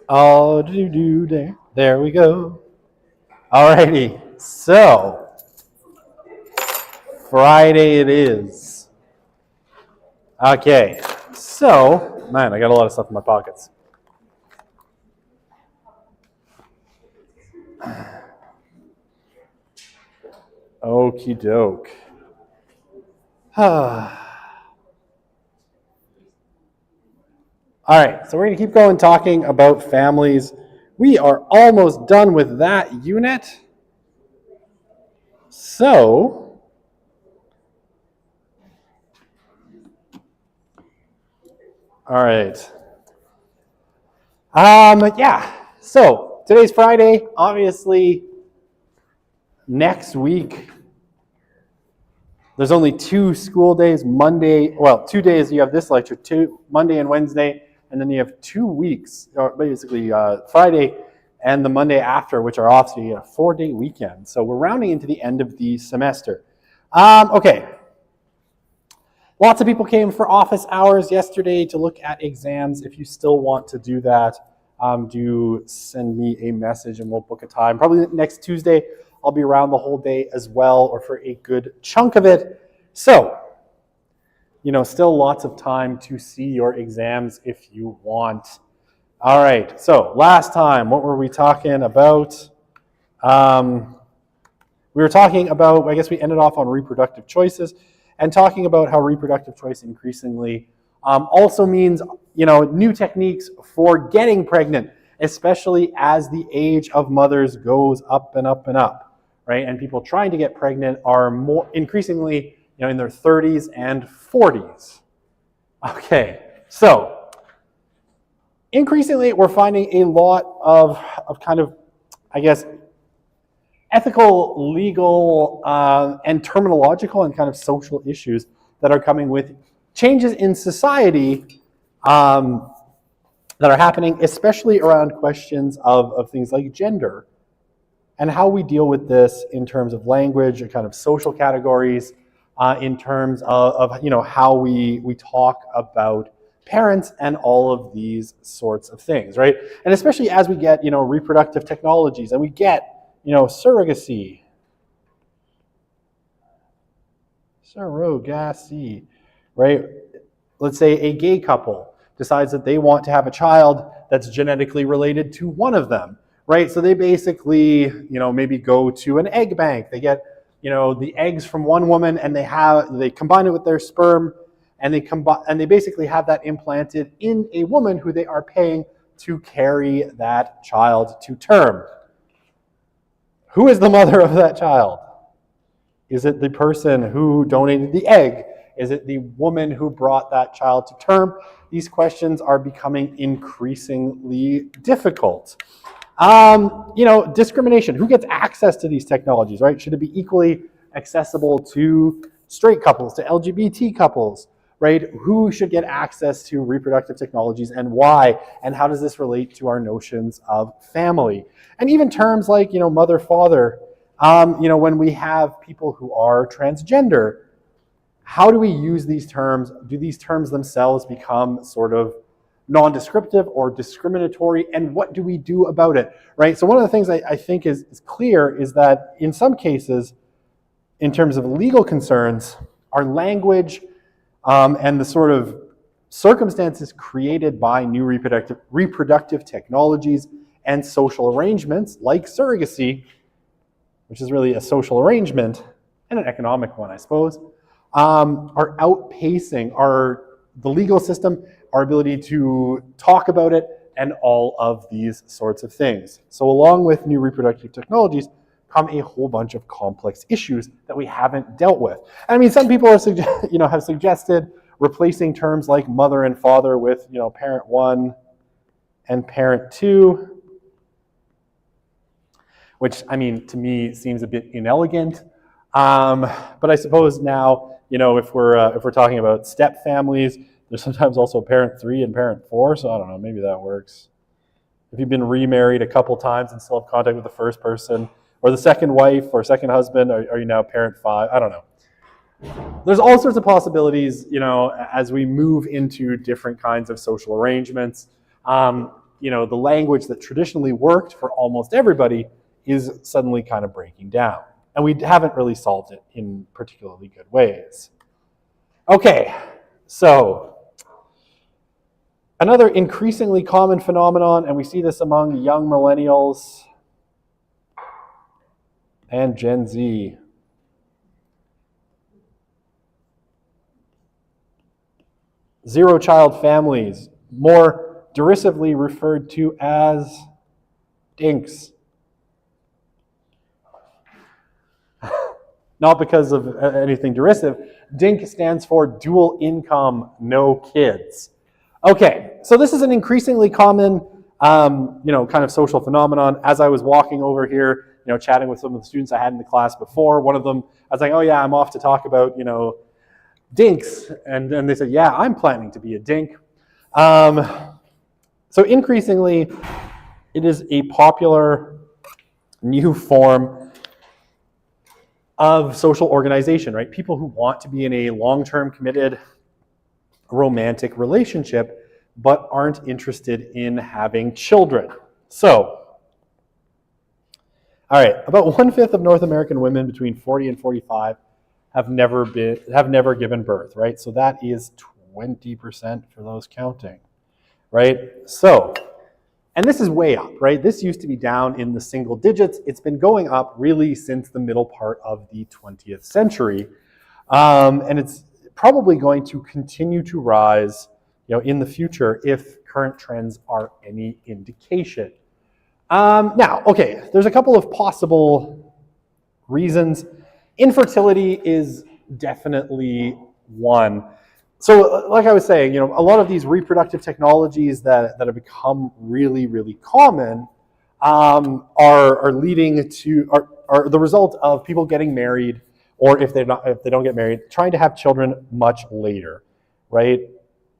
Oh, there we go. Alrighty, so Friday it is. Okay, so man, I got a lot of stuff in my pockets. Okie doke. All right, so we're going to keep going talking about families. We are almost done with that unit. So, all right. Yeah, so today's Friday. Obviously, next week, there's only 2 school days, Monday, well, 2 days you have this lecture, Monday and Wednesday, and then you have 2 weeks, or basically Friday and the Monday after, which are off, so you get a 4-day weekend. So we're rounding into the end of the semester. Okay. Lots of people came for office hours yesterday to look at exams. If you still want to do that, do send me a message and we'll book a time. Probably next Tuesday, I'll be around the whole day as well, or for a good chunk of it. So, still lots of time to see your exams if you want. All right, so last time, what were we talking about? We were talking about, I guess we ended off on reproductive choices and talking about how reproductive choice increasingly also means, new techniques for getting pregnant, especially as the age of mothers goes up and up and up, right? And people trying to get pregnant are more increasingly, in their 30s and 40s. Okay, so increasingly we're finding a lot of kind of, I guess, ethical, legal, and terminological and kind of social issues that are coming with changes in society that are happening, especially around questions of things like gender and how we deal with this in terms of language and kind of social categories, in terms of how we talk about parents and all of these sorts of things, right? And especially as we get, reproductive technologies and we get surrogacy, right? Let's say a gay couple decides that they want to have a child that's genetically related to one of them, right? So they basically, maybe go to an egg bank. They get, the eggs from one woman and they combine it with their sperm and they basically have that implanted in a woman who they are paying to carry that child to term. Who is the mother of that child? Is it the person who donated the egg? Is it the woman who brought that child to term? These questions are becoming increasingly difficult. Discrimination. Who gets access to these technologies, right? Should it be equally accessible to straight couples, to LGBT couples, right? Who should get access to reproductive technologies and why? And how does this relate to our notions of family? And even terms like, mother, father, when we have people who are transgender, how do we use these terms? Do these terms themselves become sort of non-descriptive or discriminatory? And what do we do about it, right? So one of the things I think is clear is that in some cases, in terms of legal concerns, our language and the sort of circumstances created by new reproductive technologies and social arrangements like surrogacy, which is really a social arrangement and an economic one, I suppose, are outpacing the legal system, our ability to talk about it, and all of these sorts of things. So along with new reproductive technologies come a whole bunch of complex issues that we haven't dealt with. I mean, some people have suggested replacing terms like mother and father with, parent one and parent two, which, to me seems a bit inelegant. But I suppose now, if we're talking about step families, there's sometimes also parent 3 and parent 4, so I don't know, maybe that works. If you've been remarried a couple times and still have contact with the first person, or the second wife or second husband, are you now parent 5? I don't know. There's all sorts of possibilities, as we move into different kinds of social arrangements. the language that traditionally worked for almost everybody is suddenly kind of breaking down. And we haven't really solved it in particularly good ways. Okay, so another increasingly common phenomenon, and we see this among young millennials and Gen Z. Zero-child families, more derisively referred to as dinks. Not because of anything derisive. DINK stands for dual income, no kids. Okay, so this is an increasingly common, kind of social phenomenon. As I was walking over here, chatting with some of the students I had in the class before, one of them, I was like, oh yeah, I'm off to talk about, dinks. And then they said, yeah, I'm planning to be a dink. So increasingly, it is a popular new form of social organization, right? People who want to be in a long-term committed romantic relationship, but aren't interested in having children. So, all right, about 1/5 of North American women between 40 and 45 have never given birth, right? So that is 20% for those counting, right? So, and this is way up, right? This used to be down in the single digits. It's been going up really since the middle part of the 20th century. And it's probably going to continue to rise, in the future if current trends are any indication. Now, okay, there's a couple of possible reasons. Infertility is definitely one. So like I was saying, a lot of these reproductive technologies that have become really, really common are leading to, are the result of people getting married, or if they don't get married, trying to have children much later, right?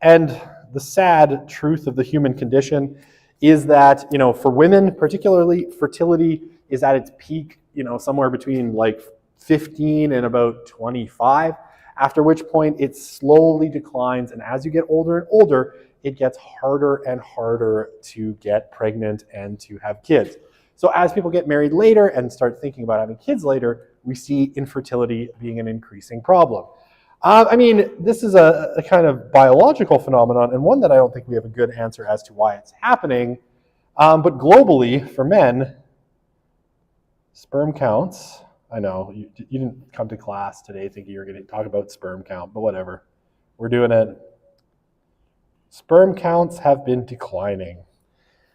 And the sad truth of the human condition is that, for women particularly, fertility is at its peak, somewhere between like 15 and about 25. After which point it slowly declines, and as you get older and older, it gets harder and harder to get pregnant and to have kids. So as people get married later and start thinking about having kids later, we see infertility being an increasing problem. This is a kind of biological phenomenon, and one that I don't think we have a good answer as to why it's happening. But globally, for men, sperm counts. I know, you didn't come to class today thinking you were going to talk about sperm count, but whatever. We're doing it. Sperm counts have been declining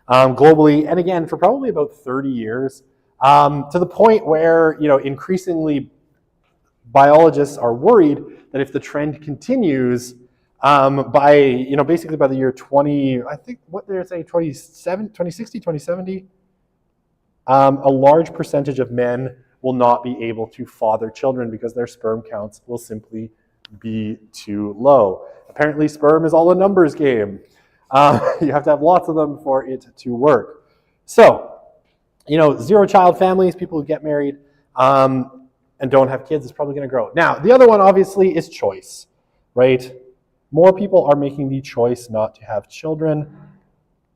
globally, and again, for probably about 30 years, to the point where, increasingly biologists are worried that if the trend continues, basically by the year 2060, 2070, a large percentage of men will not be able to father children because their sperm counts will simply be too low. Apparently, sperm is all a numbers game. You have to have lots of them for it to work. So, zero-child families, people who get married and don't have kids, is probably going to grow. Now, the other one, obviously, is choice, right? More people are making the choice not to have children.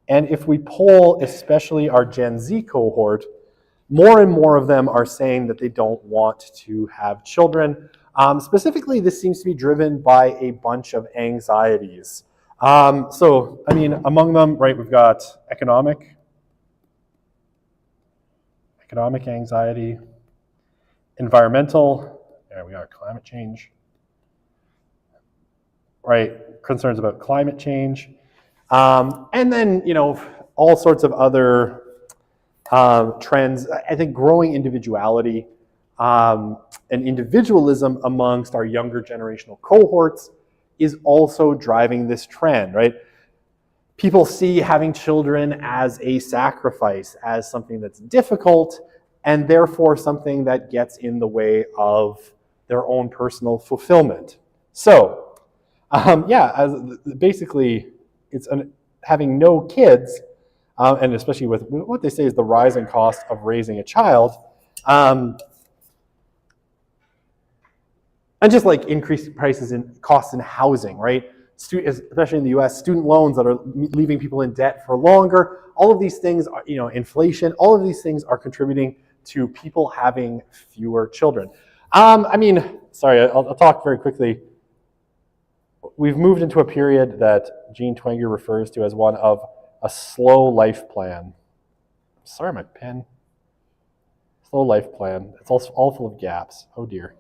And if we poll, especially our Gen Z cohort, more and more of them are saying that they don't want to have children. Specifically, this seems to be driven by a bunch of anxieties. Among them, right, we've got economic anxiety, environmental, there we are, climate change, right, concerns about climate change, and then, all sorts of other trends. I think growing individuality and individualism amongst our younger generational cohorts is also driving this trend, right? People see having children as a sacrifice, as something that's difficult, and therefore something that gets in the way of their own personal fulfillment. So, basically, it's having no kids, and especially with what they say is the rising cost of raising a child, and just like increased prices in costs in housing, right? especially in the US, student loans that are leaving people in debt for longer. All of these things, are, inflation, all of these things are contributing to people having fewer children. I'll talk very quickly. We've moved into a period that Jean Twenger refers to as one of a slow life plan. Sorry, my pen. Slow life plan. It's all full of gaps. Oh dear.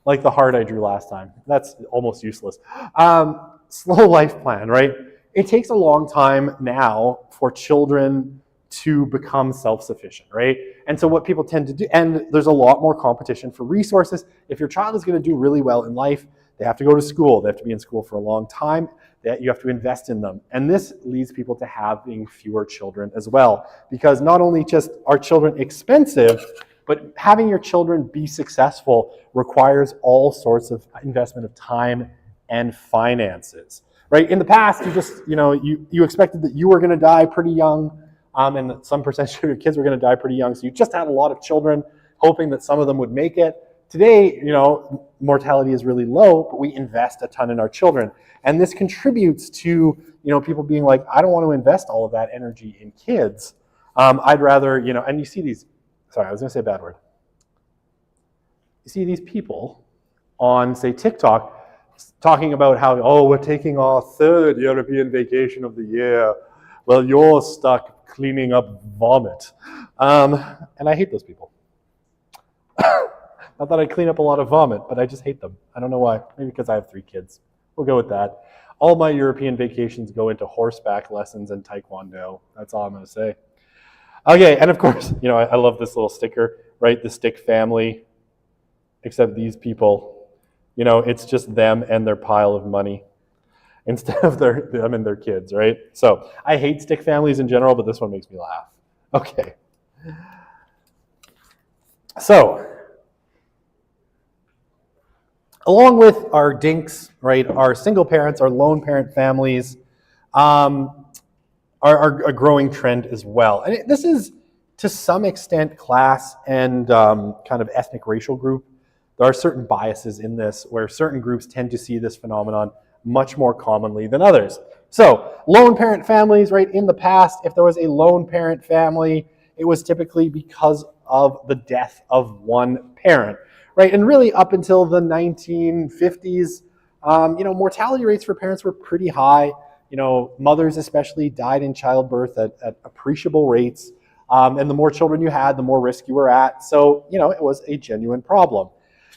Like the heart I drew last time. That's almost useless. Slow life plan, right? It takes a long time now for children to become self-sufficient, right? And so what people tend to do, and there's a lot more competition for resources. If your child is going to do really well in life, they have to go to school. They have to be in school for a long time. That you have to invest in them. And this leads people to having fewer children as well. Because not only just are children expensive, but having your children be successful requires all sorts of investment of time and finances, right? In the past, you expected that you were going to die pretty young, and some percentage of your kids were going to die pretty young. So you just had a lot of children, hoping that some of them would make it. Today, mortality is really low, but we invest a ton in our children. And this contributes to, people being like, I don't want to invest all of that energy in kids. I'd rather, and you see these, sorry, I was going to say a bad word. You see these people on, say, TikTok talking about how, we're taking our third European vacation of the year. Well, you're stuck cleaning up vomit. And I hate those people. Not that I clean up a lot of vomit, but I just hate them. I don't know why. Maybe because I have 3 kids. We'll go with that. All my European vacations go into horseback lessons and taekwondo. That's all I'm going to say. Okay, and of course, I love this little sticker, right? The stick family, except these people, it's just them and their pile of money instead of them and their kids, right? So I hate stick families in general, but this one makes me laugh. Okay. So, along with our dinks, right, our single parents, our lone parent families, are a growing trend as well. And this is, to some extent, class and kind of ethnic racial group. There are certain biases in this where certain groups tend to see this phenomenon much more commonly than others. So, lone parent families, right, in the past, if there was a lone parent family, it was typically because of the death of one parent. Right, and really up until the 1950s, mortality rates for parents were pretty high. Mothers especially died in childbirth at appreciable rates. And the more children you had, the more risk you were at. So, it was a genuine problem.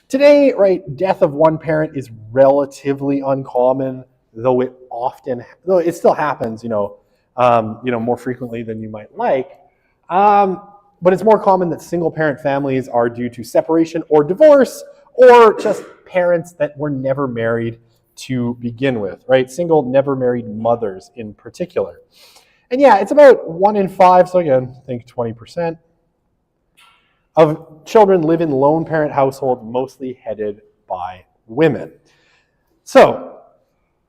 Today, right, death of one parent is relatively uncommon, though it still happens, more frequently than you might like. But it's more common that single-parent families are due to separation or divorce, or just parents that were never married to begin with, right? Single, never married mothers in particular. And yeah, it's about 1 in 5, so again, think 20%, of children live in lone-parent households, mostly headed by women. So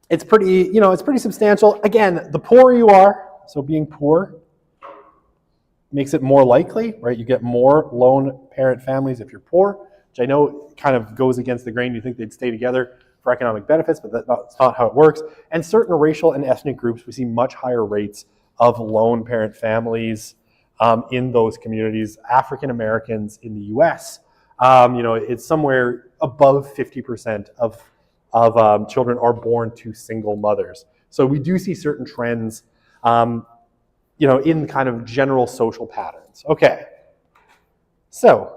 it's pretty substantial. Again, the poorer you are, so being poor, makes it more likely, right? You get more lone parent families if you're poor, which I know kind of goes against the grain. You think they'd stay together for economic benefits, but that's not how it works. And certain racial and ethnic groups, we see much higher rates of lone parent families in those communities. African Americans in the US, it's somewhere above 50% of children are born to single mothers. So we do see certain trends in kind of general social patterns. Okay, so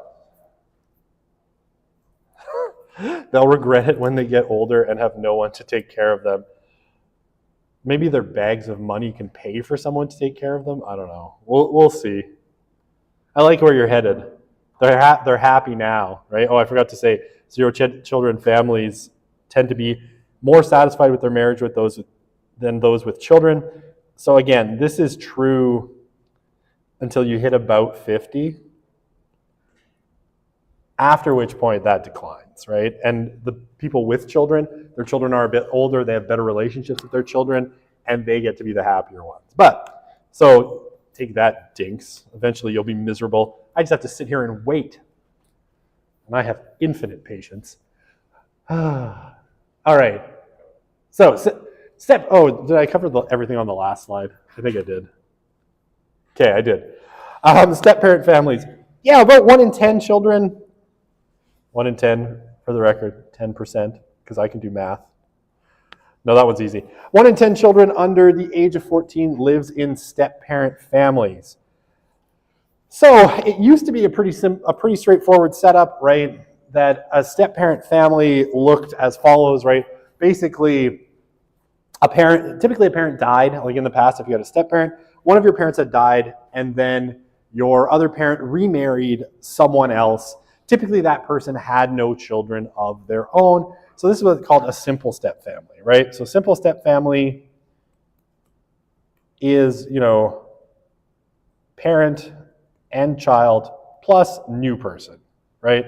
they'll regret it when they get older and have no one to take care of them. Maybe their bags of money can pay for someone to take care of them. I don't know. We'll see. I like where you're headed. They're happy now, right? Oh, I forgot to say, zero-children families tend to be more satisfied with their marriage than those with children. So again, this is true until you hit about 50, after which point that declines, right? And the people with children, their children are a bit older, they have better relationships with their children, and they get to be the happier ones. But, so take that, dinks. Eventually you'll be miserable. I just have to sit here and wait. And I have infinite patience. All right. So Did I cover everything on the last slide? I think I did. Okay, I did. Step-parent families. Yeah, about 1 in 10 children. 1 in 10, for the record, 10%, because I can do math. No, that one's easy. 1 in 10 children under the age of 14 lives in step-parent families. So it used to be a pretty straightforward setup, right? That a step-parent family looked as follows, right? Basically, typically a parent died, like in the past, if you had a step-parent, one of your parents had died, and then your other parent remarried someone else. Typically, that person had no children of their own. So this is what's called a simple step family, right? So simple step family is, parent and child plus new person, right?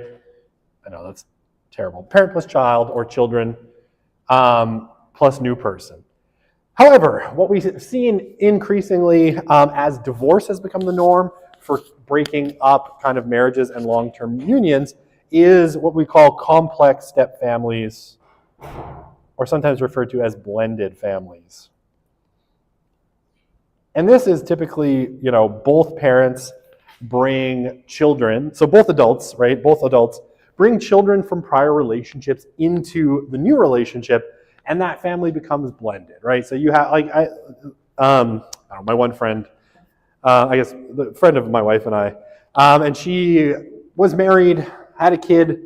I know that's terrible. Parent plus child or children plus new person. However, what we've seen increasingly as divorce has become the norm for breaking up kind of marriages and long-term unions is what we call complex step families, or sometimes referred to as blended families. And this is typically, both parents bring children, so both adults, right? Both adults bring children from prior relationships into the new relationship, and that family becomes blended, right? So you have, I don't know, my one friend, I guess the friend of my wife and I, and she was married, had a kid,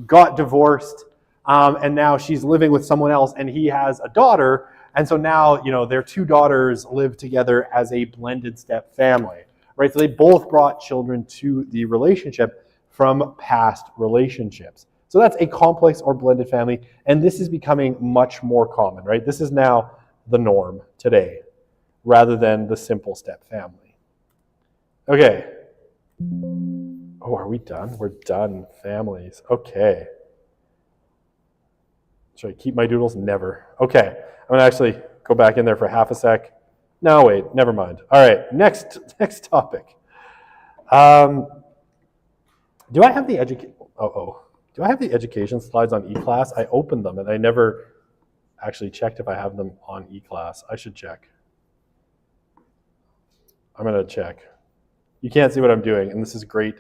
got divorced, and now she's living with someone else, and he has a daughter, and so now, their two daughters live together as a blended step family, right? So they both brought children to the relationship from past relationships. So that's a complex or blended family, and this is becoming much more common, right? This is now the norm today, rather than the simple step family. Okay. Oh, are we done? We're done. Families. Okay. Should I keep my doodles? Never. Okay. I'm going to actually go back in there for half a sec. No, wait. Never mind. All right. Next topic. Do I have the education slides on eClass? I opened them and I never actually checked if I have them on eClass. I should check. I'm going to check. You can't see what I'm doing, and this is great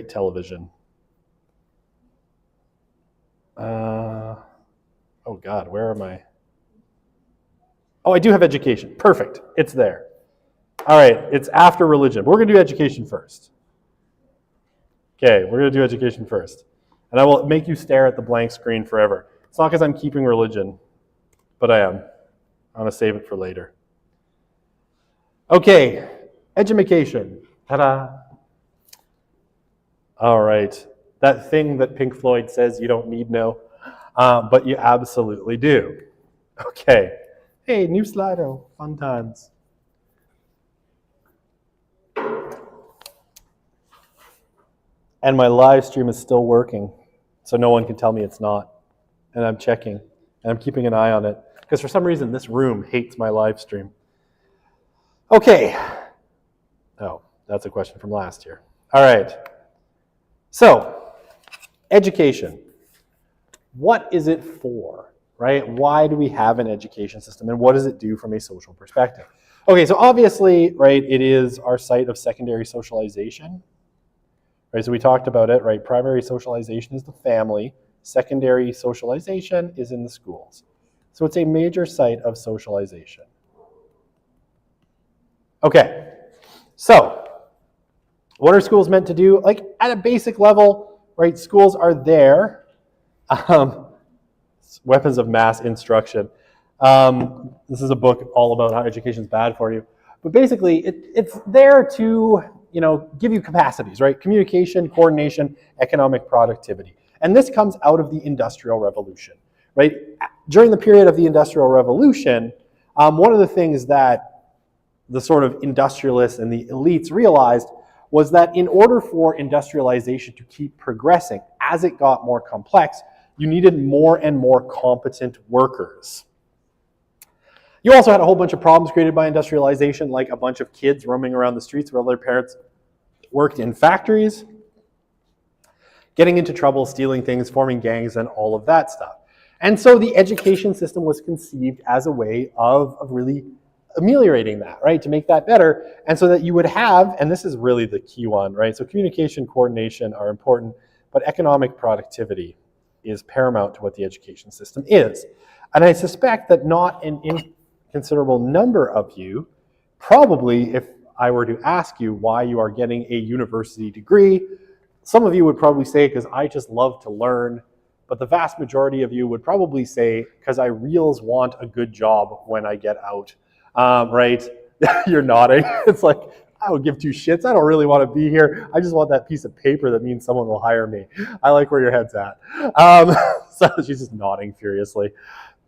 television. Oh God, where am I? Oh, I do have education. Perfect. It's there. All right, it's after religion. But we're going to do education first. Okay, we're going to do education first. And I will make you stare at the blank screen forever. It's not because I'm keeping religion, but I am. I'm going to save it for later. Okay, edumacation. Ta-da. All right, that thing that Pink Floyd says you don't need no, but you absolutely do. Okay, hey, new Slido, fun times. And my live stream is still working, so no one can tell me it's not. And I'm checking, and I'm keeping an eye on it, because for some reason this room hates my live stream. Okay. Oh, that's a question from last year. All right. So, education. What is it for, right? Why do we have an education system, and what does it do from a social perspective? Okay, so obviously, right, it is our site of secondary socialization. Right, so we talked about it, right? Primary socialization is the family. Secondary socialization is in the schools. So it's a major site of socialization. Okay, so what are schools meant to do? Like at a basic level, right? Schools are there. Weapons of mass instruction. This is a book all about how education is bad for you. But basically, it's there to give you capacities, right? Communication, coordination, economic productivity. And this comes out of the Industrial Revolution, right? During the period of the Industrial Revolution, one of the things that the sort of industrialists and the elites realized was that in order for industrialization to keep progressing, as it got more complex, you needed more and more competent workers. You also had a whole bunch of problems created by industrialization, like a bunch of kids roaming around the streets while their parents worked in factories, getting into trouble, stealing things, forming gangs, and all of that stuff. And so the education system was conceived as a way of really ameliorating that, right? To make that better. And so that you would have, and this is really the key one, right? So communication, coordination are important, but economic productivity is paramount to what the education system is. And I suspect that not an inconsiderable number of you, probably if I were to ask you why you are getting a university degree, some of you would probably say, because I just love to learn, but the vast majority of you would probably say, because I reals want a good job when I get out, right? You're nodding. It's like, I would give two shits. I don't really want to be here. I just want that piece of paper that means someone will hire me. I like where your head's at. So she's just nodding furiously.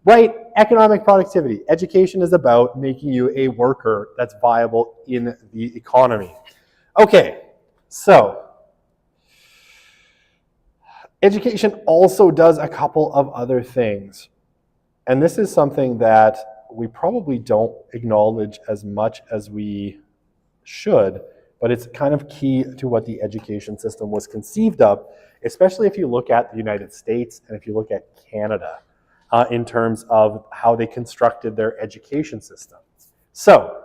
Right, economic productivity. Education is about making you a worker that's viable in the economy. Okay, so education also does a couple of other things. And this is something that we probably don't acknowledge as much as we should, but it's kind of key to what the education system was conceived of, especially if you look at the United States and if you look at Canada. In terms of how they constructed their education system. So,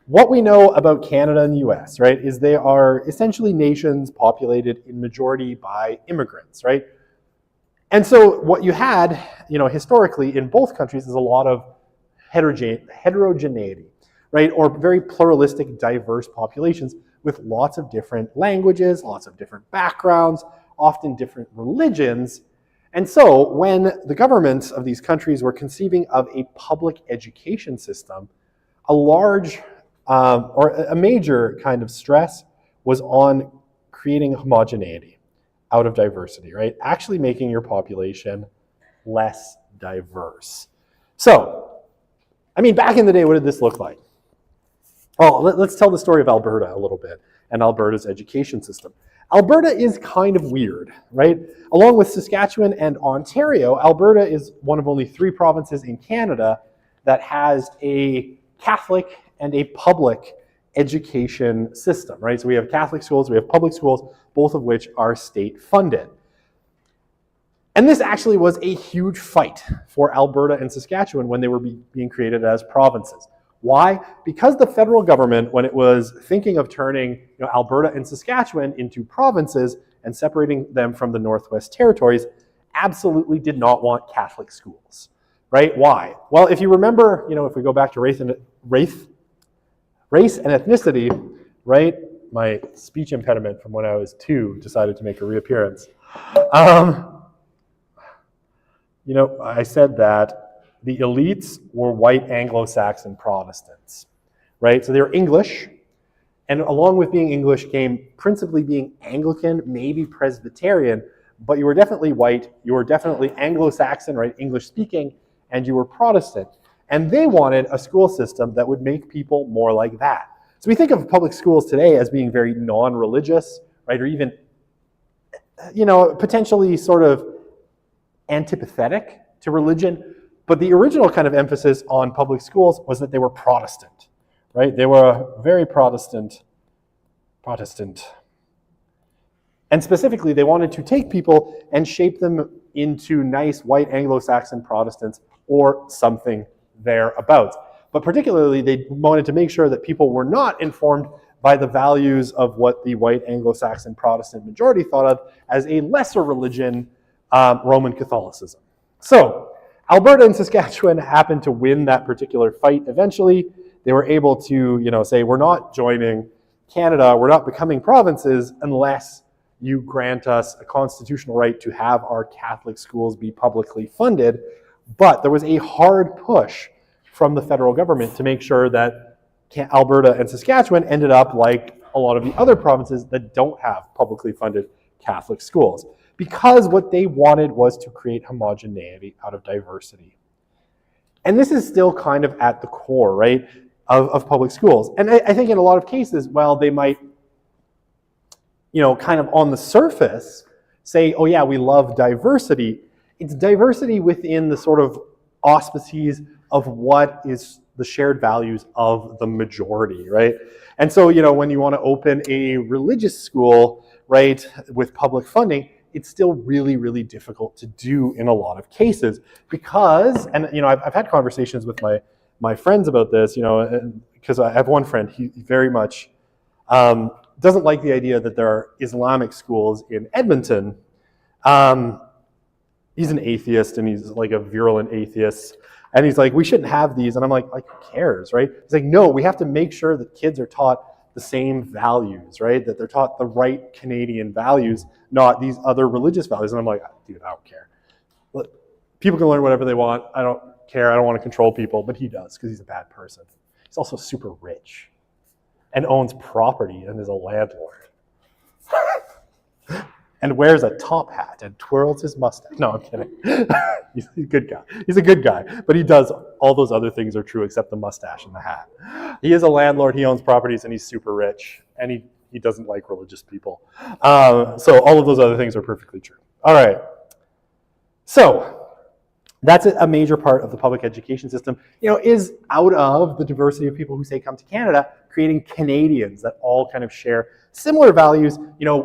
what we know about Canada and the US, right, is they are essentially nations populated in majority by immigrants, right? And so what you had, historically in both countries is a lot of heterogeneity, right? Or very pluralistic, diverse populations with lots of different languages, lots of different backgrounds, often different religions. And so when the governments of these countries were conceiving of a public education system, a large or a major kind of stress was on creating homogeneity out of diversity, right? Actually making your population less diverse. So, back in the day, what did this look like? Well, let's tell the story of Alberta a little bit and Alberta's education system. Alberta is kind of weird, right? Along with Saskatchewan and Ontario, Alberta is one of only 3 provinces in Canada that has a Catholic and a public education system, right? So we have Catholic schools, we have public schools, both of which are state funded. And this actually was a huge fight for Alberta and Saskatchewan when they were being created as provinces. Why? Because the federal government, when it was thinking of turning Alberta and Saskatchewan into provinces and separating them from the Northwest Territories, absolutely did not want Catholic schools, right? Why? Well, if you remember, if we go back to race and ethnicity, right? My speech impediment from when I was 2 decided to make a reappearance. I said that the elites were white Anglo-Saxon Protestants, right? So they were English, and along with being English came principally being Anglican, maybe Presbyterian, but you were definitely white, you were definitely Anglo-Saxon, right, English-speaking, and you were Protestant. And they wanted a school system that would make people more like that. So we think of public schools today as being very non-religious, right, or even, potentially sort of antipathetic to religion. But the original kind of emphasis on public schools was that they were Protestant, right? They were very Protestant. And specifically, they wanted to take people and shape them into nice white Anglo-Saxon Protestants or something thereabouts. But particularly, they wanted to make sure that people were not informed by the values of what the white Anglo-Saxon Protestant majority thought of as a lesser religion, Roman Catholicism. So, Alberta and Saskatchewan happened to win that particular fight eventually. They were able to, say, we're not joining Canada, we're not becoming provinces unless you grant us a constitutional right to have our Catholic schools be publicly funded. But there was a hard push from the federal government to make sure that Alberta and Saskatchewan ended up like a lot of the other provinces that don't have publicly funded Catholic schools. Because what they wanted was to create homogeneity out of diversity. And this is still kind of at the core, right, of public schools. And I think in a lot of cases, while they might, kind of on the surface say, oh yeah, we love diversity, it's diversity within the sort of auspices of what is the shared values of the majority, right? And so, when you want to open a religious school, right, with public funding, it's still really, really difficult to do in a lot of cases because, and I've had conversations with my friends about this, because I have one friend, he very much doesn't like the idea that there are Islamic schools in Edmonton. He's an atheist, and he's like a virulent atheist. And he's like, we shouldn't have these. And I'm like, who cares, right? He's like, no, we have to make sure that kids are taught the same values, right? That they're taught the right Canadian values, not these other religious values. And I'm like, dude, I don't care. People can learn whatever they want. I don't care. I don't want to control people. But he does, because he's a bad person. He's also super rich and owns property and is a landlord. And wears a top hat and twirls his mustache. No, I'm kidding. He's a good guy. He's a good guy. But he does, all those other things are true except the mustache and the hat. He is a landlord, he owns properties, and he's super rich. And he doesn't like religious people. So all of those other things are perfectly true. All right. So that's a major part of the public education system, is out of the diversity of people who say come to Canada, creating Canadians that all kind of share similar values.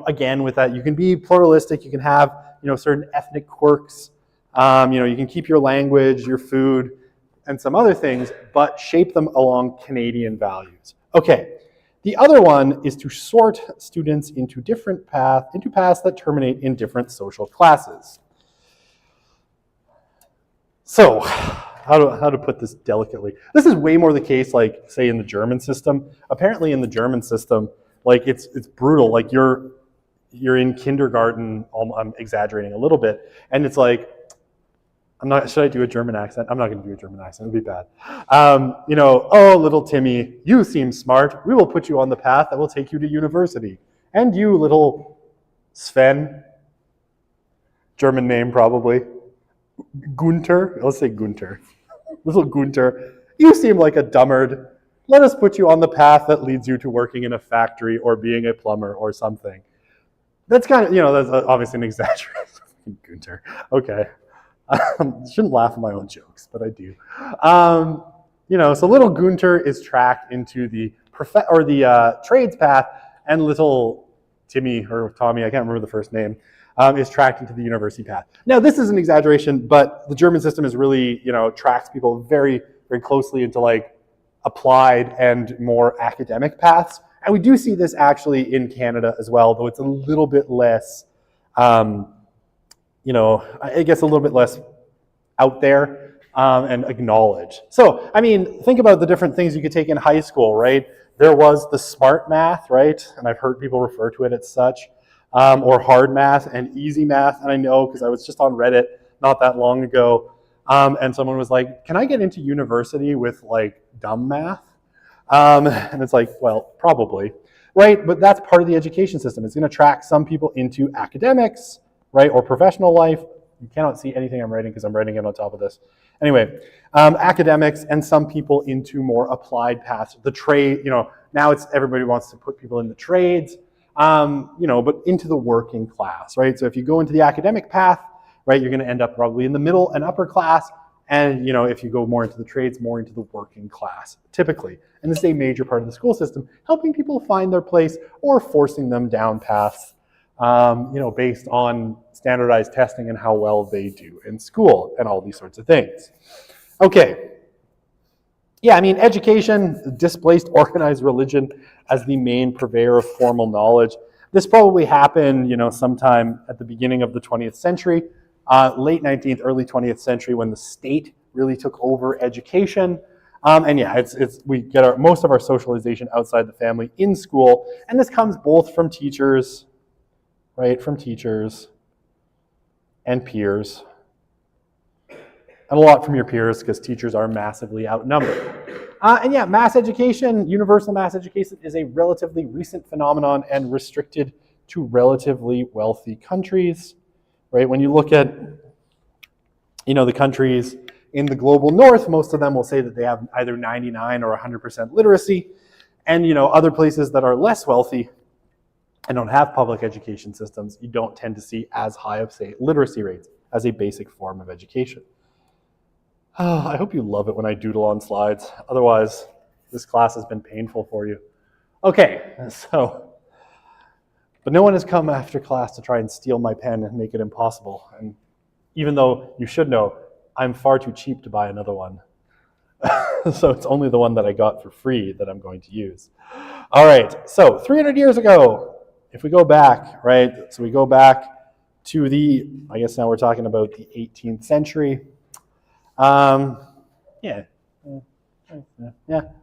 Again, with that, you can be pluralistic, you can have, certain ethnic quirks, you can keep your language, your food, and some other things, but shape them along Canadian values. Okay, the other one is to sort students into paths that terminate in different social classes. So, how to put this delicately? This is way more the case, like, say, in the German system. Apparently in the German system, like, it's brutal. Like, you're in kindergarten, I'm exaggerating a little bit, and it's like, should I do a German accent? I'm not going to do a German accent, it'd be bad. Oh, little Timmy, you seem smart. We will put you on the path that will take you to university. And you, little Sven, German name probably, Gunther, let's say Gunther. Little Gunther, you seem like a dummard. Let us put you on the path that leads you to working in a factory or being a plumber or something. That's kind of, that's obviously an exaggeration. Gunther, okay. Shouldn't laugh at my own jokes, but I do. So little Gunther is tracked into the trades path, and little Timmy or Tommy, I can't remember the first name, is tracked into the university path. Now, this is an exaggeration, but the German system is really, tracks people very, very closely into like applied and more academic paths. And we do see this actually in Canada as well, though it's a little bit less, I guess a little bit less out there and acknowledged. So, think about the different things you could take in high school, right? There was the smart math, right? And I've heard people refer to it as such. Or hard math and easy math. And I know because I was just on Reddit not that long ago, and someone was like, can I get into university with like dumb math? And it's like, well, probably, right? But that's part of the education system. It's going to track some people into academics, right, or professional life. You cannot see anything I'm writing because I'm writing it on top of this. Anyway, academics, and some people into more applied paths. The trade, now it's everybody wants to put people in the trades. But into the working class, right? So if you go into the academic path, right, you're going to end up probably in the middle and upper class. And, if you go more into the trades, more into the working class, typically. And this is a major part of the school system, helping people find their place or forcing them down paths, based on standardized testing and how well they do in school and all these sorts of things. Okay. Yeah, education displaced organized religion as the main purveyor of formal knowledge. This probably happened, sometime at the beginning of the 20th century, late 19th, early 20th century, when the state really took over education. We get most of our socialization outside the family in school, and this comes both from teachers, right, from teachers and peers. And a lot from your peers, because teachers are massively outnumbered. Mass education, universal mass education, is a relatively recent phenomenon and restricted to relatively wealthy countries, right? When you look at, the countries in the global north, most of them will say that they have either 99 or 100% literacy. And, other places that are less wealthy and don't have public education systems, you don't tend to see as high of, say, literacy rates as a basic form of education. Oh, I hope you love it when I doodle on slides. Otherwise, this class has been painful for you. Okay, so But no one has come after class to try and steal my pen and make it impossible. And even though you should know, I'm far too cheap to buy another one. So it's only the one that I got for free that I'm going to use. All right, so 300 years ago, if we go back, right? So we go back to I guess now we're talking about the 18th century. Yeah,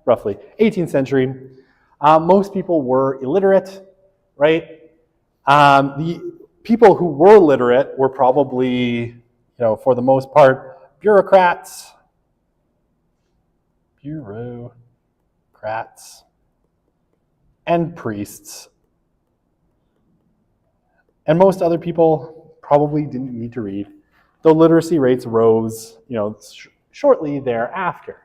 roughly 18th century. Most people were illiterate, right? The people who were literate were probably, for the most part, bureaucrats, and priests. And most other people probably didn't need to read, though literacy rates rose, shortly thereafter.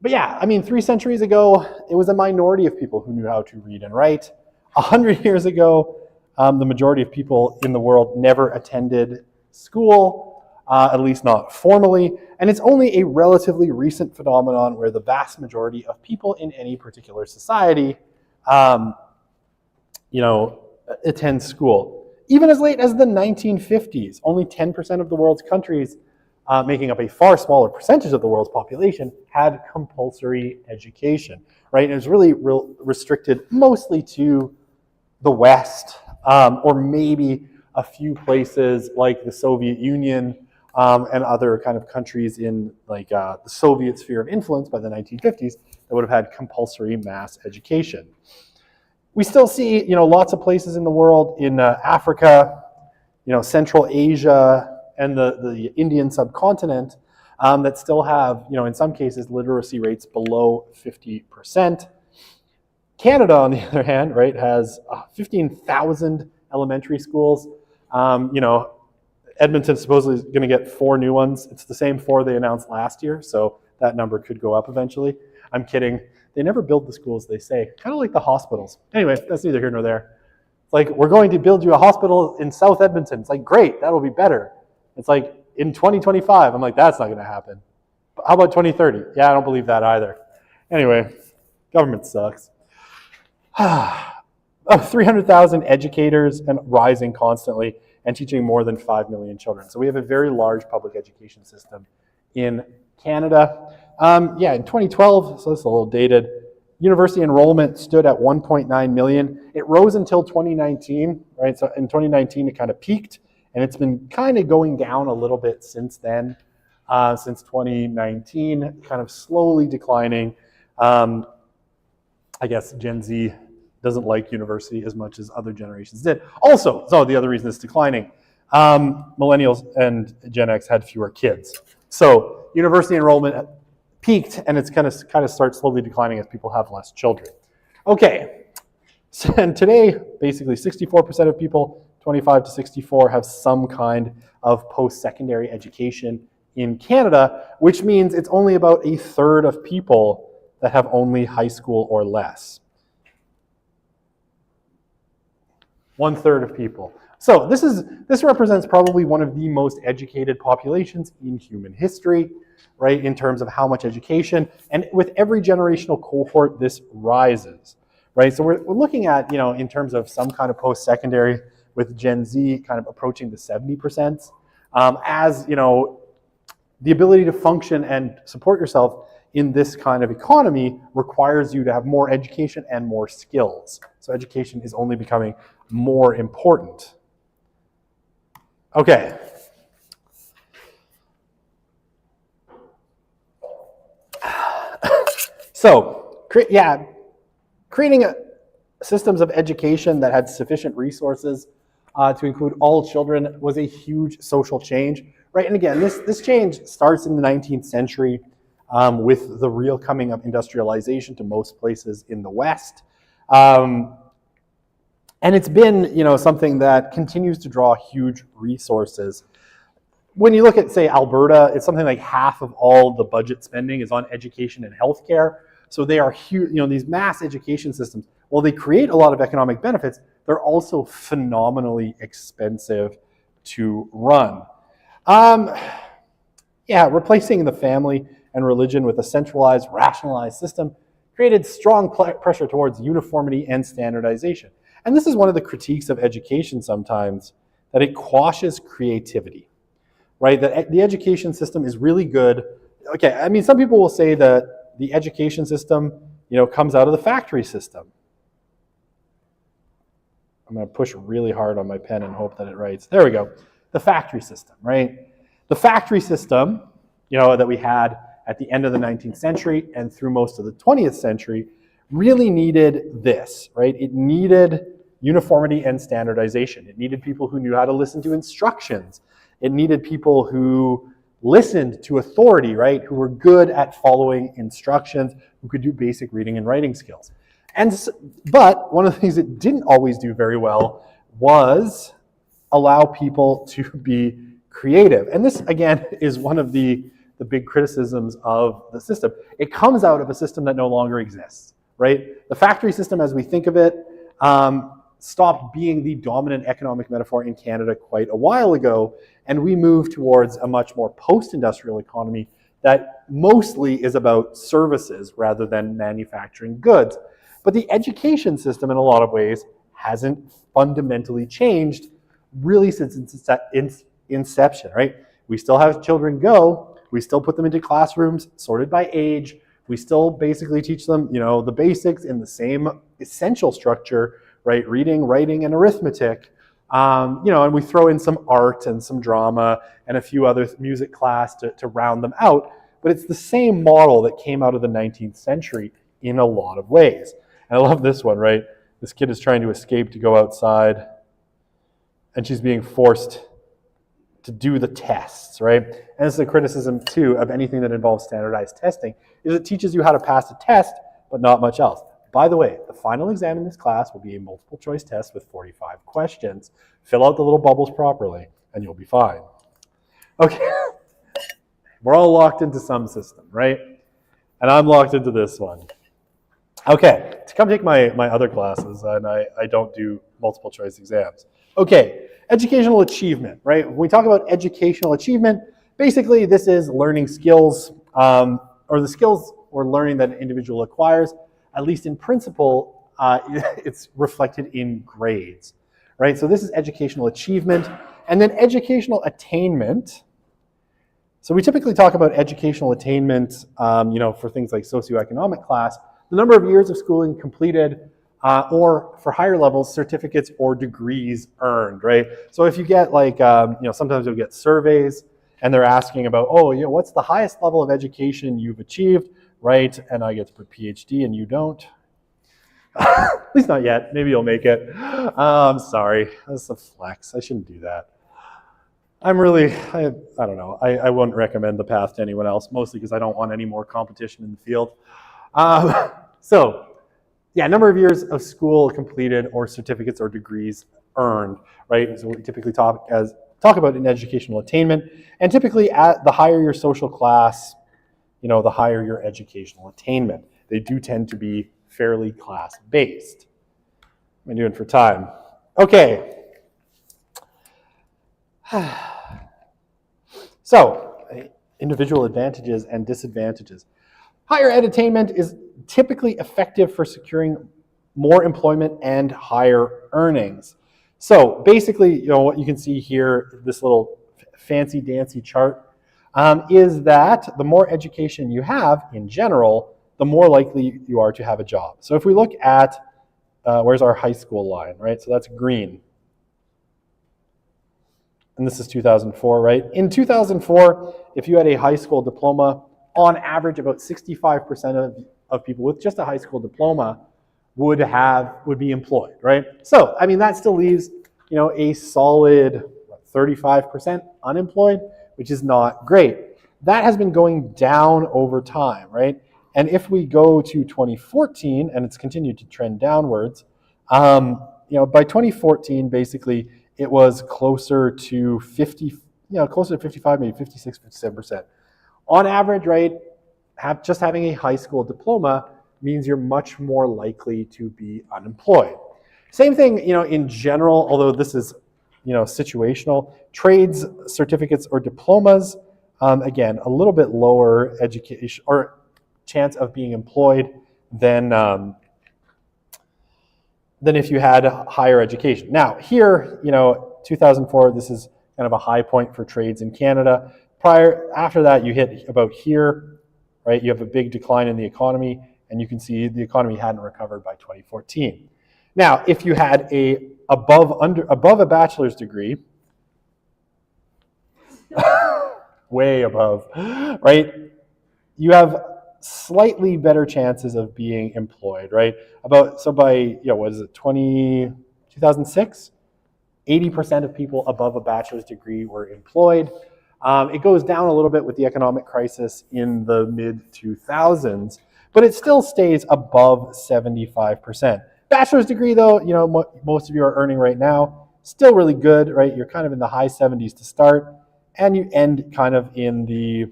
But yeah, 3 centuries ago, it was a minority of people who knew how to read and write. 100 years ago, the majority of people in the world never attended school, at least not formally. And it's only a relatively recent phenomenon where the vast majority of people in any particular society, attend school. Even as late as the 1950s, only 10% of the world's countries, making up a far smaller percentage of the world's population, had compulsory education, right? And it was really restricted mostly to the West, or maybe a few places like the Soviet Union and other kind of countries in the Soviet sphere of influence by the 1950s that would have had compulsory mass education. We still see, lots of places in the world, in Africa, Central Asia, and the Indian subcontinent that still have, in some cases, literacy rates below 50%. Canada, on the other hand, right, has 15,000 elementary schools. Edmonton supposedly is going to get 4 new ones. It's the same 4 they announced last year, so that number could go up eventually. I'm kidding. They never build the schools, they say. Kind of like the hospitals. Anyway, that's neither here nor there. It's like, we're going to build you a hospital in South Edmonton. It's like, great, that'll be better. It's like, in 2025, I'm like, that's not going to happen. But how about 2030? Yeah, I don't believe that either. Anyway, government sucks. 300,000 educators and rising constantly, and teaching more than 5 million children. So we have a very large public education system in Canada. In 2012, so this is a little dated, university enrollment stood at 1.9 million. It rose until 2019, right? So in 2019, it kind of peaked, and it's been kind of going down a little bit since then, since 2019, kind of slowly declining. I guess Gen Z doesn't like university as much as other generations did. Also, so the other reason it's declining, millennials and Gen X had fewer kids. So university enrollment peaked, and it's kind of starts slowly declining as people have less children. Okay, so, and today, basically 64% of people, 25 to 64, have some kind of post-secondary education in Canada, which means it's only about a third of people that have only high school or less. 1/3 of people. So this represents probably one of the most educated populations in human history, right, in terms of how much education. And with every generational cohort, this rises, right? So we're looking at, in terms of some kind of post-secondary with Gen Z kind of approaching the 70%, as, the ability to function and support yourself in this kind of economy requires you to have more education and more skills. So education is only becoming more important. Okay. So, creating systems of education that had sufficient resources to include all children was a huge social change, right? And again, this change starts in the 19th century with the real coming of industrialization to most places in the West. And it's been, something that continues to draw huge resources. When you look at, say, Alberta, it's something like half of all the budget spending is on education and healthcare. So they are huge, these mass education systems, while they create a lot of economic benefits, they're also phenomenally expensive to run. Replacing the family and religion with a centralized, rationalized system created strong pressure towards uniformity and standardization. And this is one of the critiques of education sometimes, that it quashes creativity, right? That the education system is really good. Okay, I mean, some people will say that the education system, comes out of the factory system. I'm going to push really hard on my pen and hope that it writes. There we go. The factory system, right? The factory system, that we had at the end of the 19th century and through most of the 20th century really needed this, right? It needed uniformity and standardization. It needed people who knew how to listen to instructions. It needed people who listened to authority, right? Who were good at following instructions, who could do basic reading and writing skills. But one of the things it didn't always do very well was allow people to be creative. And this, again, is one of the big criticisms of the system. It comes out of a system that no longer exists, right? The factory system, as we think of it, stopped being the dominant economic metaphor in Canada quite a while ago, and we moved towards a much more post-industrial economy that mostly is about services rather than manufacturing goods. But the education system, in a lot of ways, hasn't fundamentally changed really since its inception, right? We still have children go, we still put them into classrooms sorted by age, we still basically teach them, the basics in the same essential structure, right? Reading, writing, and arithmetic. And we throw in some art and some drama and a few other music class to round them out. But it's the same model that came out of the 19th century in a lot of ways. And I love this one, right? This kid is trying to escape to go outside, and she's being forced to do the tests, right? And this is a criticism, too, of anything that involves standardized testing, is it teaches you how to pass a test, but not much else. By the way, the final exam in this class will be a multiple choice test with 45 questions. Fill out the little bubbles properly, and you'll be fine. Okay, we're all locked into some system, right? And I'm locked into this one. Okay, to come take my other classes, and I don't do multiple choice exams. Okay, educational achievement, right? When we talk about educational achievement, basically this is learning skills, or the skills or learning that an individual acquires. At least in principle, it's reflected in grades, right? So this is educational achievement. And then educational attainment. So we typically talk about educational attainment, for things like socioeconomic class, the number of years of schooling completed, or for higher levels, certificates or degrees earned, right? So if you get sometimes you'll get surveys and they're asking about, what's the highest level of education you've achieved? Right, and I get to put PhD and you don't. At least not yet. Maybe you'll make it. I'm sorry. That's a flex. I shouldn't do that. I don't know. I wouldn't recommend the path to anyone else, mostly because I don't want any more competition in the field. Number of years of school completed or certificates or degrees earned, right? So we typically talk about in educational attainment, and typically at the higher your social class, the higher your educational attainment. They do tend to be fairly class-based. What am I doing for time? Okay. So, individual advantages and disadvantages. Higher ed attainment is typically effective for securing more employment and higher earnings. So, basically, what you can see here, this little fancy-dancy chart, is that the more education you have in general, the more likely you are to have a job. So if we look at, where's our high school line, right? So that's green. And this is 2004, right? In 2004, if you had a high school diploma, on average about 65% of people with just a high school diploma would be employed, right? So, I mean, that still leaves, a solid 35% unemployed, which is not great. That has been going down over time, right? And if we go to 2014, and it's continued to trend downwards, by 2014, basically, it was closer to 55, maybe 56, 57%. On average, right, just having a high school diploma means you're much more likely to be unemployed. Same thing, in general, although this is situational. Trades, certificates, or diplomas, again, a little bit lower education or chance of being employed than than if you had higher education. Now here, 2004, this is kind of a high point for trades in Canada. After that, you hit about here, right? You have a big decline in the economy, and you can see the economy hadn't recovered by 2014. Now, if you had above a bachelor's degree, way above, right? You have slightly better chances of being employed, right? By 2006, 80% of people above a bachelor's degree were employed. It goes down a little bit with the economic crisis in the mid-2000s, but it still stays above 75%. Bachelor's degree, though, most of you are earning right now, still really good, right? You're kind of in the high 70s to start, and you end kind of in the,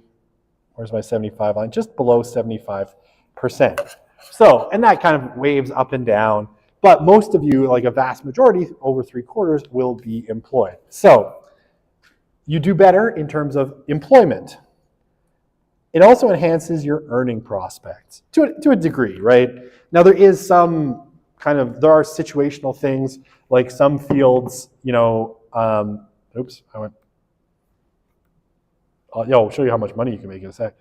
where's my 75 line? Just below 75%. So, and that kind of waves up and down, but most of you, like a vast majority, over 3/4, will be employed. So, you do better in terms of employment. It also enhances your earning prospects to a degree, right? Now there is there are situational things, like some fields, I'll show you how much money you can make in a sec.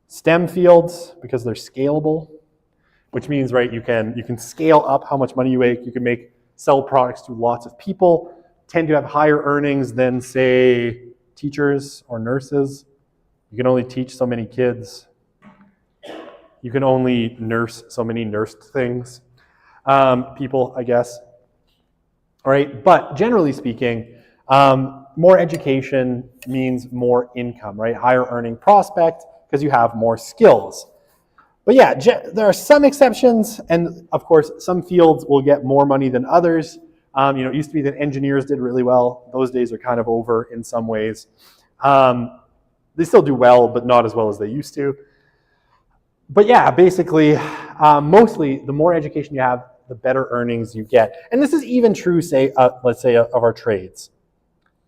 STEM fields, because they're scalable, which means, right, you can scale up how much money you make. You can sell products to lots of people, tend to have higher earnings than, say, teachers or nurses. You can only teach so many kids. You can only nurse so many nursed things. People, I guess. All right, but generally speaking, more education means more income, right? Higher earning prospect because you have more skills. But yeah, there are some exceptions, and of course, some fields will get more money than others. It used to be that engineers did really well. Those days are kind of over in some ways. They still do well, but not as well as they used to. But yeah, basically, mostly the more education you have, the better earnings you get. And this is even true, let's say, of our trades.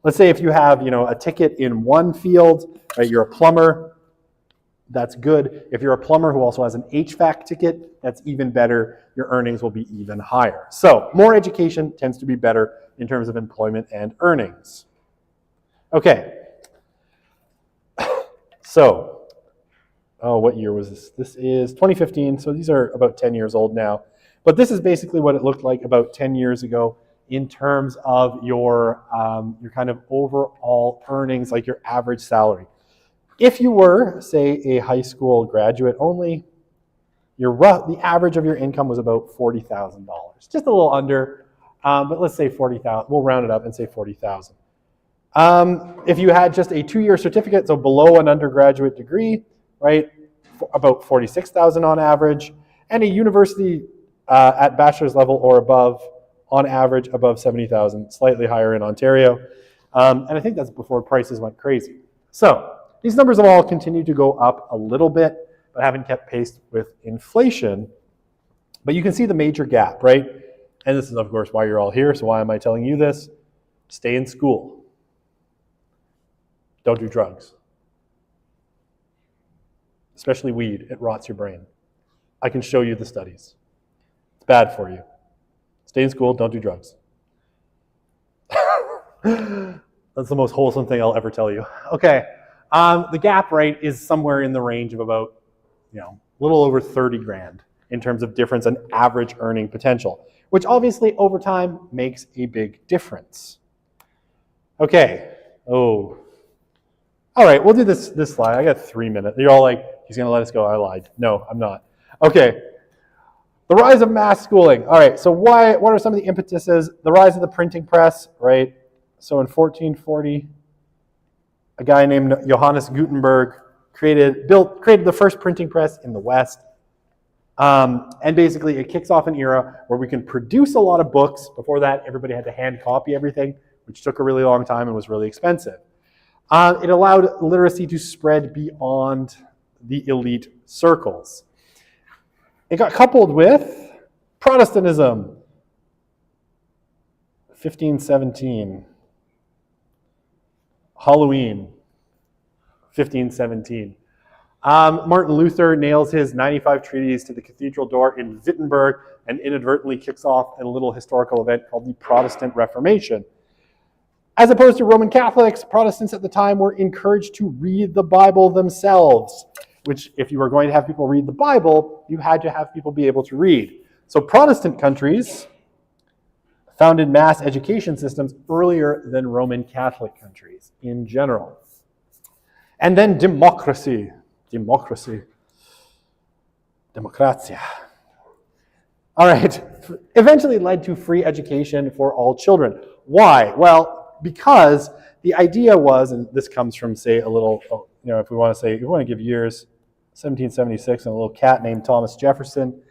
Let's say if you have, a ticket in one field, right, you're a plumber, that's good. If you're a plumber who also has an HVAC ticket, that's even better. Your earnings will be even higher. So more education tends to be better in terms of employment and earnings. Okay. So, what year was this? This is 2015, so these are about 10 years old now. But this is basically what it looked like about 10 years ago in terms of your kind of overall earnings, like your average salary. If you were, say, a high school graduate only, the average of your income was about $40,000. Just a little under, but let's say 40,000. We'll round it up and say 40,000. If you had just a 2-year certificate, so below an undergraduate degree, right, about 46,000 on average, and a university at bachelor's level or above, on average above 70,000, slightly higher in Ontario. And I think that's before prices went crazy. So these numbers have all continued to go up a little bit, but haven't kept pace with inflation. But you can see the major gap, right? And this is, of course, why you're all here. So why am I telling you this? Stay in school. Don't do drugs. Especially weed. It rots your brain. I can show you the studies. It's bad for you. Stay in school. Don't do drugs. That's the most wholesome thing I'll ever tell you. Okay. The gap rate is somewhere in the range of about, a little over 30 grand in terms of difference in average earning potential, which obviously over time makes a big difference. Okay. Oh. All right, we'll do this slide. I got 3 minutes. You're all like, he's going to let us go. I lied. No, I'm not. Okay. The rise of mass schooling. All right, so what are some of the impetuses? The rise of the printing press, right? So in 1440, a guy named Johannes Gutenberg created the first printing press in the West. And basically it kicks off an era where we can produce a lot of books. Before that, everybody had to hand copy everything, which took a really long time and was really expensive. It allowed literacy to spread beyond the elite circles. It got coupled with Protestantism, 1517. Halloween, 1517. Martin Luther nails his 95 treatises to the cathedral door in Wittenberg. and inadvertently kicks off a little historical event called the Protestant Reformation. As opposed to Roman Catholics, Protestants at the time were encouraged to read the Bible themselves, which if you were going to have people read the Bible, you had to have people be able to read. So Protestant countries founded mass education systems earlier than Roman Catholic countries in general. And then democracy. Democracia. All right, eventually led to free education for all children. Why? Well, because the idea was, and this comes from, say, a little, if we want to give years, 1776, and a little cat named Thomas Jefferson.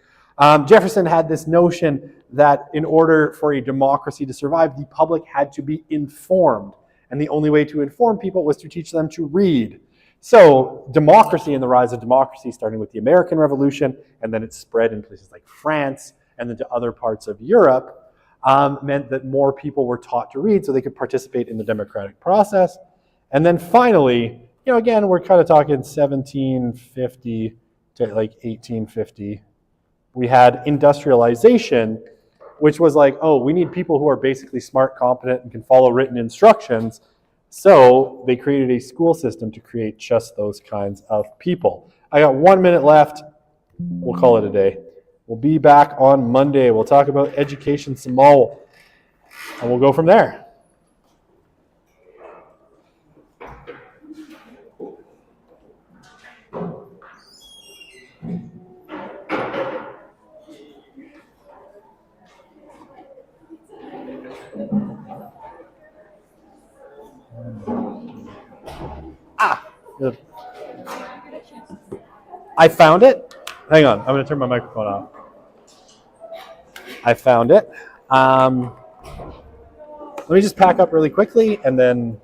Jefferson had this notion that in order for a democracy to survive, the public had to be informed. And the only way to inform people was to teach them to read. So democracy and the rise of democracy, starting with the American Revolution, and then it spread in places like France and then to other parts of Europe, meant that more people were taught to read so they could participate in the democratic process. And then finally, again, we're kind of talking 1750 to like 1850. We had industrialization, which was like, oh, we need people who are basically smart, competent, and can follow written instructions. So they created a school system to create just those kinds of people. I got 1 minute left. We'll call it a day. We'll be back on Monday. We'll talk about education some more, and we'll go from there. I found it. Hang on, I'm going to turn my microphone off. I found it. Let me just pack up really quickly, and then